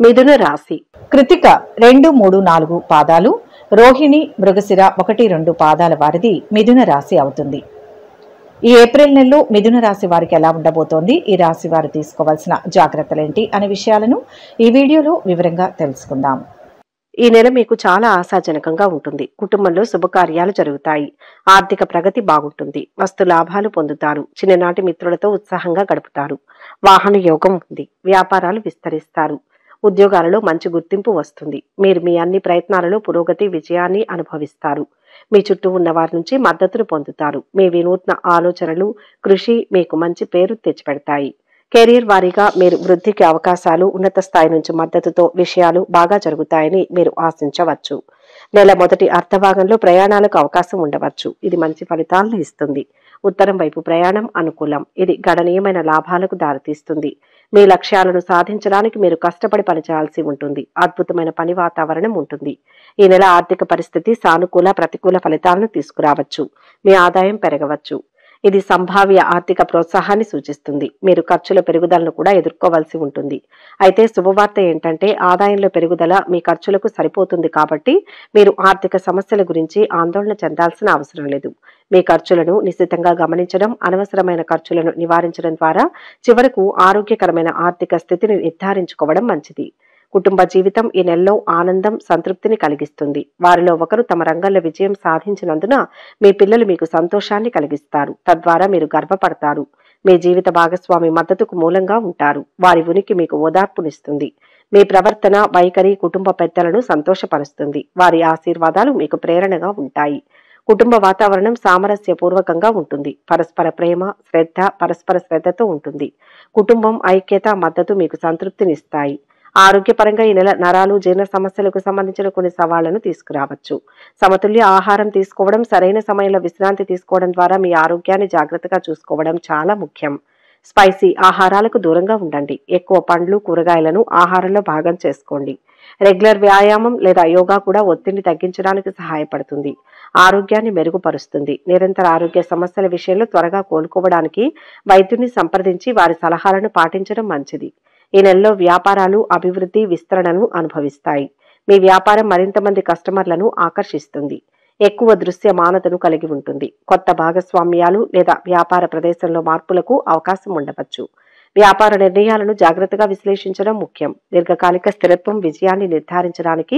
మిథున రాశి కృతిక 2, 3, 4 పాదాలు, రోహిణి, మృగశిర 1, 2 పాదాల వారిది మిథున రాశి అవుతుంది. ఈ ఏప్రిల్ నెలలో మిథున రాశి వారికి ఎలా ఉండబోతోంది, ఈ రాశి వారు తీసుకోవాల్సిన జాగ్రత్తలేంటి అనే విషయాలను ఈ వీడియోలో వివరంగా తెలుసుకుందాం. ఈ నెల మీకు చాలా ఆశాజనకంగా ఉంటుంది. కుటుంబంలో శుభకార్యాలు జరుగుతాయి. ఆర్థిక ప్రగతి బాగుంటుంది. వస్తు లాభాలు పొందుతారు. చిన్ననాటి మిత్రులతో ఉత్సాహంగా గడుపుతారు. వాహన యోగం ఉంది. వ్యాపారాలు విస్తరిస్తారు. ఉద్యోగాలలో మంచి గుర్తింపు వస్తుంది. మీరు మీ అన్ని ప్రయత్నాలలో పురోగతి, విజయాన్ని అనుభవిస్తారు. మీ చుట్టూ ఉన్న వారి నుంచి మద్దతును పొందుతారు. మీ వినూత్న ఆలోచనలు, కృషి మీకు మంచి పేరు తెచ్చిపెడతాయి. కెరీర్ వారీగా మీరు వృద్ధికి అవకాశాలు, ఉన్నత స్థాయి నుంచి మద్దతుతో విషయాలు బాగా జరుగుతాయని మీరు ఆశించవచ్చు. నెల మొదటి అర్ధభాగంలో ప్రయాణాలకు అవకాశం ఉండవచ్చు. ఇది మంచి ఫలితాలను ఇస్తుంది. ఉత్తరం వైపు ప్రయాణం అనుకూలం. ఇది గణనీయమైన లాభాలకు దారితీస్తుంది. మీ లక్ష్యాలను సాధించడానికి మీరు కష్టపడి పనిచేయాల్సి ఉంటుంది. అద్భుతమైన పని వాతావరణం ఉంటుంది. ఈ నెల ఆర్థిక పరిస్థితి సానుకూల, ప్రతికూల ఫలితాలను తీసుకురావచ్చు. మీ ఆదాయం పెరగవచ్చు. ఇది సంభావ్య ఆర్థిక ప్రోత్సాహాన్ని సూచిస్తుంది. మీరు ఖర్చుల పెరుగుదలను కూడా ఎదుర్కోవాల్సి ఉంటుంది. అయితే శుభవార్త ఏంటంటే ఆదాయంలో పెరుగుదల మీ ఖర్చులకు సరిపోతుంది. కాబట్టి మీరు ఆర్థిక సమస్యల గురించి ఆందోళన చెందాల్సిన అవసరం లేదు. మీ ఖర్చులను నిశితంగా గమనించడం, అనవసరమైన ఖర్చులను నివారించడం ద్వారా చివరకు ఆరోగ్యకరమైన ఆర్థిక స్థితిని నిర్ధారించుకోవడం మంచిది. కుటుంబ జీవితం ఈ నెలలో ఆనందం, సంతృప్తిని కలిగిస్తుంది. వారిలో ఒకరు తమ రంగంలో విజయం సాధించినందున మీ పిల్లలు మీకు సంతోషాన్ని కలిగిస్తారు. తద్వారా మీరు గర్వపడతారు. మీ జీవిత భాగస్వామి మద్దతుకు మూలంగా ఉంటారు. వారి ఉనికి మీకు ఓదార్పునిస్తుంది. మీ ప్రవర్తన, వైఖరి కుటుంబ పెద్దలను సంతోషపరుస్తుంది. వారి ఆశీర్వాదాలు మీకు ప్రేరణగా ఉంటాయి. కుటుంబ వాతావరణం సామరస్యపూర్వకంగా ఉంటుంది. పరస్పర ప్రేమ, పరస్పర శ్రద్ధతో ఉంటుంది. కుటుంబం ఐక్యత, మద్దతు మీకు సంతృప్తినిస్తాయి. ఆరోగ్యపరంగా ఈ నెల నరాలు, జీర్ణ సమస్యలకు సంబంధించిన కొన్ని సవాళ్లను తీసుకురావచ్చు. సమతుల్య ఆహారం తీసుకోవడం, సరైన సమయంలో విశ్రాంతి తీసుకోవడం ద్వారా మీ ఆరోగ్యాన్ని జాగ్రత్తగా చూసుకోవడం చాలా ముఖ్యం. స్పైసీ ఆహారాలకు దూరంగా ఉండండి. ఎక్కువ పండ్లు, కూరగాయలను ఆహారంలో భాగం చేసుకోండి. రెగ్యులర్ వ్యాయామం లేదా యోగా కూడా ఒత్తిడిని తగ్గించడానికి సహాయపడుతుంది. ఆరోగ్యాన్ని మెరుగుపరుస్తుంది. నిరంతర ఆరోగ్య సమస్యల విషయంలో త్వరగా కోలుకోవడానికి వైద్యుని సంప్రదించి వారి సలహాలను పాటించడం మంచిది. ఈ నెలలో వ్యాపారాలు అభివృద్ధి, విస్తరణను అనుభవిస్తాయి. మీ వ్యాపారం మరింత మంది కస్టమర్లను ఆకర్షిస్తుంది. ఎక్కువ దృశ్యమానతను కలిగి ఉంటుంది. కొత్త భాగస్వామ్యాలు లేదా వ్యాపార ప్రదేశంలో మార్పులకు అవకాశం ఉండవచ్చు. వ్యాపార నిర్ణయాలను జాగ్రత్తగా విశ్లేషించడం ముఖ్యం. దీర్ఘకాలిక స్థిరత్వం విజయాన్ని నిర్ధారించడానికి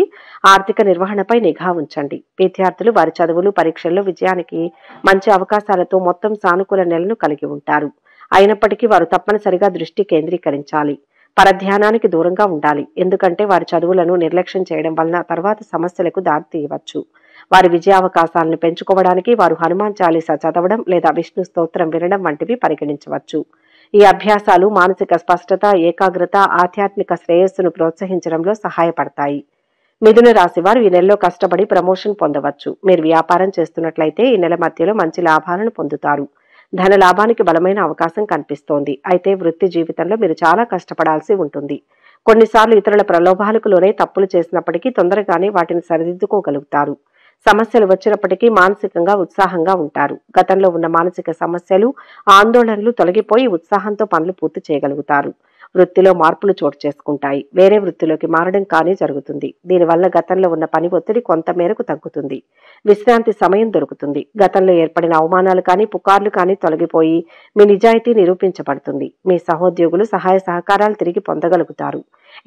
ఆర్థిక నిర్వహణపై నిఘా ఉంచండి. విద్యార్థులు వారి చదువులు, పరీక్షల్లో విజయానికి మంచి అవకాశాలతో మొత్తం సానుకూల నెలను కలిగి ఉంటారు. అయినప్పటికీ వారు తప్పనిసరిగా దృష్టి కేంద్రీకరించాలి. పరధ్యానానికి దూరంగా ఉండాలి. ఎందుకంటే వారి చదువులను నిర్లక్ష్యం చేయడం వలన తర్వాత సమస్యలకు దారితీయవచ్చు. వారి విజయావకాశాలను పెంచుకోవడానికి వారు హనుమాన్ చాలీసా చదవడం లేదా విష్ణు స్తోత్రం వినడం వంటివి పరిగణించవచ్చు. ఈ అభ్యాసాలు మానసిక స్పష్టత, ఏకాగ్రత, ఆధ్యాత్మిక శ్రేయస్సును ప్రోత్సహించడంలో సహాయపడతాయి. మిథున రాశి వారు ఈ నెలలో కష్టపడి ప్రమోషన్ పొందవచ్చు. మీరు వ్యాపారం చేస్తున్నట్లయితే ఈ నెల మధ్యలో మంచి లాభాలను పొందుతారు. ధన లాభానికి బలమైన అవకాశం కనిపిస్తోంది. అయితే వృత్తి జీవితంలో మీరు చాలా కష్టపడాల్సి ఉంటుంది. కొన్నిసార్లు ఇతరుల ప్రలోభాలకు లోనే తప్పులు చేసినప్పటికీ తొందరగానే వాటిని సరిదిద్దుకోగలుగుతారు. సమస్యలు వచ్చినప్పటికీ మానసికంగా ఉత్సాహంగా ఉంటారు. గతంలో ఉన్న మానసిక సమస్యలు, ఆందోళనలు తొలగిపోయి ఉత్సాహంతో పనులు పూర్తి చేయగలుగుతారు. వృత్తిలో మార్పులు చోటు చేసుకుంటాయి. వేరే వృత్తిలోకి మారడం కానీ జరుగుతుంది. దీనివల్ల గతంలో ఉన్న పని ఒత్తిడి కొంత మేరకు తగ్గుతుంది. విశ్రాంతి సమయం దొరుకుతుంది. గతంలో ఏర్పడిన అవమానాలు కానీ, పుకార్లు కానీ తొలగిపోయి మీ నిజాయితీ నిరూపించబడుతుంది. మీ సహోద్యోగులు సహాయ సహకారాలు తిరిగి పొందగలుగుతారు.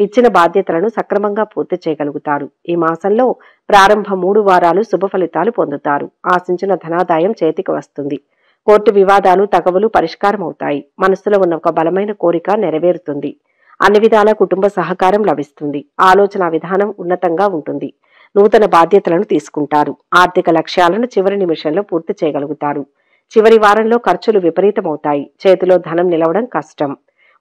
ఇచ్చిన బాధ్యతలను సక్రమంగా పూర్తి చేయగలుగుతారు. ఈ మాసంలో ప్రారంభ 3 వారాలు శుభ ఫలితాలు పొందుతారు. ఆశించిన ధనాదాయం చేతికి వస్తుంది. కోర్టు వివాదాలు, తగవులు పరిష్కారం అవుతాయి. మనసులో ఉన్న ఒక బలమైన కోరిక నెరవేరుతుంది. అన్ని విధాల కుటుంబ సహకారం లభిస్తుంది. ఆలోచన విధానం ఉన్నతంగా ఉంటుంది. నూతన బాధ్యతలను తీసుకుంటారు. ఆర్థిక లక్ష్యాలను చివరి నిమిషంలో పూర్తి చేయగలుగుతారు. చివరి వారంలో ఖర్చులు విపరీతమవుతాయి. చేతిలో ధనం నిలవడం కష్టం.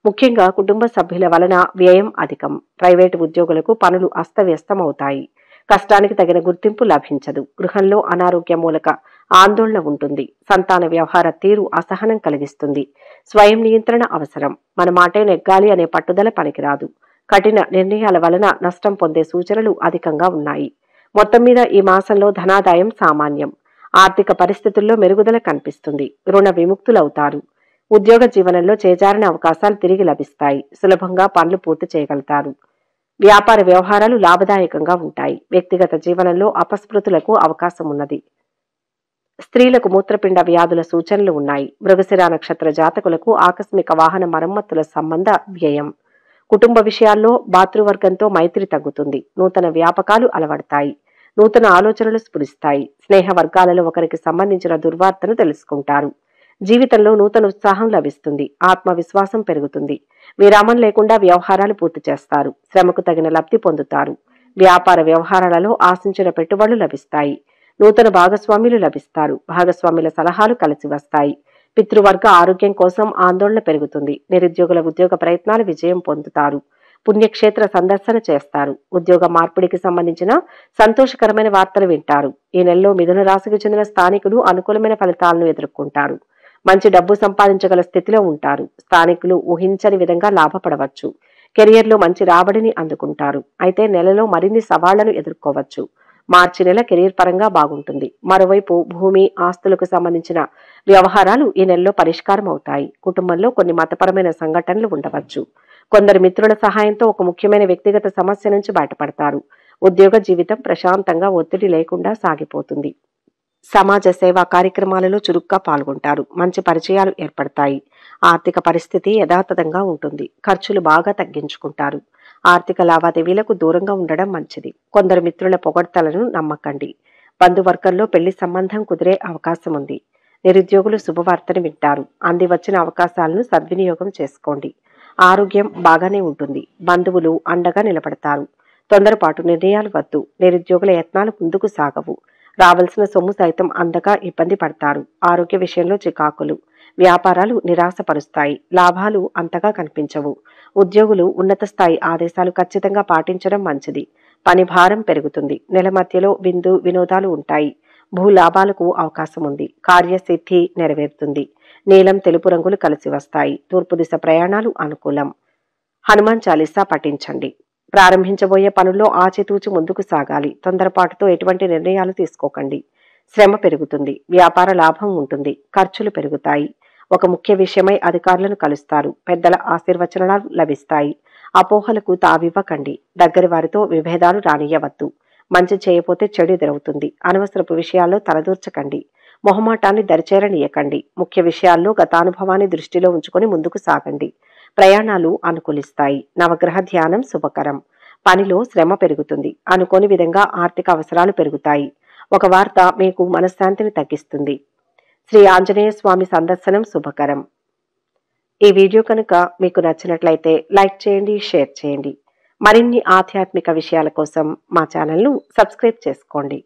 ముఖ్యంగా కుటుంబ సభ్యుల వలన వ్యయం అధికం. ప్రైవేటు ఉద్యోగులకు పనులు అస్తవ్యస్తం అవుతాయి. కష్టానికి తగిన గుర్తింపు లభించదు. గృహంలో అనారోగ్య మూలక ఆందోళన ఉంటుంది. సంతాన వ్యవహార తీరు అసహనం కలిగిస్తుంది. స్వయం నియంత్రణ అవసరం. మన మాటే నెగ్గాలి అనే పట్టుదల పనికిరాదు. కఠిన నిర్ణయాల వలన నష్టం పొందే సూచనలు అధికంగా ఉన్నాయి. మొత్తం మీద ఈ మాసంలో ధనాదాయం సామాన్యం. ఆర్థిక పరిస్థితుల్లో మెరుగుదల కనిపిస్తుంది. రుణ విముక్తులవుతారు. ఉద్యోగ జీవనంలో చేజారిన అవకాశాలు తిరిగి లభిస్తాయి. సులభంగా పనులు పూర్తి చేయగలుగుతారు. వ్యాపార వ్యవహారాలు లాభదాయకంగా ఉంటాయి. వ్యక్తిగత జీవనంలో అపస్మృతులకు అవకాశం ఉన్నది. స్త్రీలకు మూత్రపిండ వ్యాధుల సూచనలు ఉన్నాయి. మృగశిర నక్షత్ర జాతకులకు ఆకస్మిక వాహన మరమ్మతుల సంబంధ వ్యయం. కుటుంబ విషయాల్లో భాతృవర్గంతో మైత్రి తగ్గుతుంది. నూతన వ్యాపకాలు అలవడతాయి. నూతన ఆలోచనలు స్ఫురిస్తాయి. స్నేహ వర్గాలలో ఒకరికి సంబంధించిన దుర్వార్తను తెలుసుకుంటారు. జీవితంలో నూతన ఉత్సాహం లభిస్తుంది. ఆత్మవిశ్వాసం పెరుగుతుంది. విరామం లేకుండా వ్యవహారాలు పూర్తి చేస్తారు. శ్రమకు తగిన లబ్ధి పొందుతారు. వ్యాపార వ్యవహారాలలో ఆశించిన పెట్టుబడులు లభిస్తాయి. నూతన భాగస్వాములు లభిస్తారు. భాగస్వాముల సలహాలు కలిసి వస్తాయి. పితృవర్గ ఆరోగ్యం కోసం ఆందోళన పెరుగుతుంది. నిరుద్యోగుల ఉద్యోగ ప్రయత్నాలు విజయం పొందుతారు. పుణ్యక్షేత్ర సందర్శన చేస్తారు. ఉద్యోగ మార్పిడికి సంబంధించిన సంతోషకరమైన వార్తలు వింటారు. ఈ నెలలో మిథున రాశికి చెందిన స్థానికులు అనుకూలమైన ఫలితాలను ఎదుర్కొంటారు. మంచి డబ్బు సంపాదించగల స్థితిలో ఉంటారు. స్థానికులు ఊహించని విధంగా లాభపడవచ్చు. కెరియర్లో మంచి రాబడిని అందుకుంటారు. అయితే నెలలో మరిన్ని సవాళ్లను ఎదుర్కోవచ్చు. మార్చి నెల కెరీర్ పరంగా బాగుంటుంది. మరోవైపు భూమి, ఆస్తులకు సంబంధించిన వ్యవహారాలు ఈ నెలలో పరిష్కారం అవుతాయి. కుటుంబంలో కొన్ని మతపరమైన సంఘటనలు ఉండవచ్చు. కొందరు మిత్రుల సహాయంతో ఒక ముఖ్యమైన వ్యక్తిగత సమస్య నుంచి బయటపడతారు. ఉద్యోగ జీవితం ప్రశాంతంగా ఒత్తిడి లేకుండా సాగిపోతుంది. సమాజ సేవా కార్యక్రమాలలో చురుగ్గా పాల్గొంటారు. మంచి పరిచయాలు ఏర్పడతాయి. ఆర్థిక పరిస్థితి యథాతథంగా ఉంటుంది. ఖర్చులు బాగా తగ్గించుకుంటారు. ఆర్థిక లావాదేవీలకు దూరంగా ఉండడం మంచిది. కొందరు మిత్రుల పొగడ్తలను నమ్మకండి. బంధువర్గంలో పెళ్లి సంబంధం కుదిరే అవకాశం ఉంది. నిరుద్యోగులు శుభవార్తను వింటారు. అంది వచ్చిన అవకాశాలను సద్వినియోగం చేసుకోండి. ఆరోగ్యం బాగానే ఉంటుంది. బంధువులు అండగా నిలబడతారు. తొందరపాటు నిర్ణయాలు వద్దు. నిరుద్యోగుల యత్నాలు ముందుకు సాగవు. రావాల్సిన సొమ్ము సైతం అందగా ఇబ్బంది పడతారు. ఆరోగ్య విషయంలో చికాకులు. వ్యాపారాలు నిరాశపరుస్తాయి. లాభాలు అంతగా కనిపించవు. ఉద్యోగులు ఉన్నత స్థాయి ఆదేశాలు ఖచ్చితంగా పాటించడం మంచిది. పని భారం పెరుగుతుంది. నెల మధ్యలో వినోదాలు ఉంటాయి. భూ లాభాలకు అవకాశం ఉంది. కార్యసిద్ధి నెరవేరుతుంది. నీలం, తెలుపు రంగులు కలిసి వస్తాయి. తూర్పు దిశ ప్రయాణాలు అనుకూలం. హనుమాన్ చాలీసా పఠించండి. ప్రారంభించబోయే పనుల్లో ఆచితూచి ముందుకు సాగాలి. తొందరపాటుతో ఎటువంటి నిర్ణయాలు తీసుకోకండి. శ్రమ పెరుగుతుంది. వ్యాపార లాభం ఉంటుంది. ఖర్చులు పెరుగుతాయి. ఒక ముఖ్య విషయమై అధికారులను కలుస్తారు. పెద్దల ఆశీర్వచనాలు లభిస్తాయి. అపోహలకు తావివ్వకండి. దగ్గరి వారితో విభేదాలు రానియవద్దు. మంచి చేయపోతే చెడు ఎదురవుతుంది. అనవసరపు విషయాల్లో తలదూర్చకండి. మొహమాటాన్ని దరిచేరనీయకండి. ముఖ్య విషయాల్లో గతానుభవాన్ని దృష్టిలో ఉంచుకొని ముందుకు సాగండి. ప్రయాణాలు అనుకూలిస్తాయి. నవగ్రహ ధ్యానం శుభకరం. పనిలో శ్రమ పెరుగుతుంది. అనుకోని విధంగా ఆర్థిక అవసరాలు పెరుగుతాయి. ఒక వార్త మీకు మనశ్శాంతిని తగ్గిస్తుంది. శ్రీ ఆంజనేయ స్వామి సందర్శనం శుభకరం. ఈ వీడియో కనుక మీకు నచ్చినట్లయితే లైక్ చేయండి, షేర్ చేయండి. మరిన్ని ఆధ్యాత్మిక విషయాల కోసం మా ఛానల్ను సబ్స్క్రైబ్ చేసుకోండి.